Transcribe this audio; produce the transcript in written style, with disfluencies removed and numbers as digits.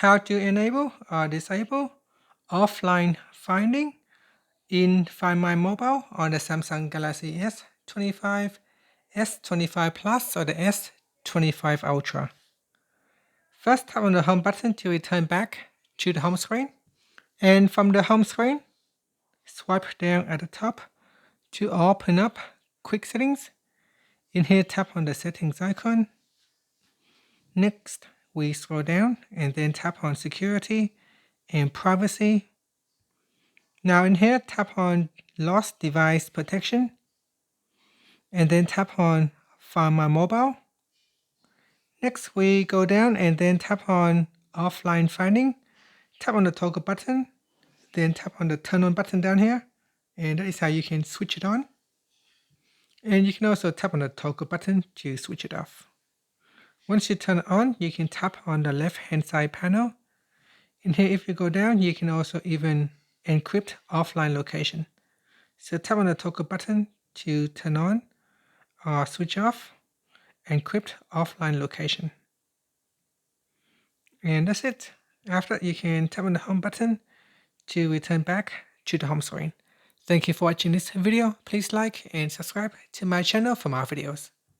how to enable or disable offline finding in Find My Mobile on the Samsung Galaxy S25, S25 Plus, or the S25 Ultra. First, tap on the home button to return back to the home screen. And from the home screen, swipe down at the top to open up Quick Settings. In here, tap on the Settings icon. Next, we scroll down and then tap on Security and Privacy. Now in here, tap on Lost Device Protection and then tap on Find My Mobile. Next, we go down and then tap on Offline Finding. Tap on the toggle button, then tap on the turn on button down here, and that is how you can switch it on. And you can also tap on the toggle button to switch it off. Once you turn it on, you can tap on the left hand side panel. In here, if you go down, you can also even encrypt offline location. So tap on the toggle button to turn on or switch off encrypt offline location. And that's it. After that, you can tap on the home button to return back to the home screen. Thank you for watching this video. Please like and subscribe to my channel for more videos.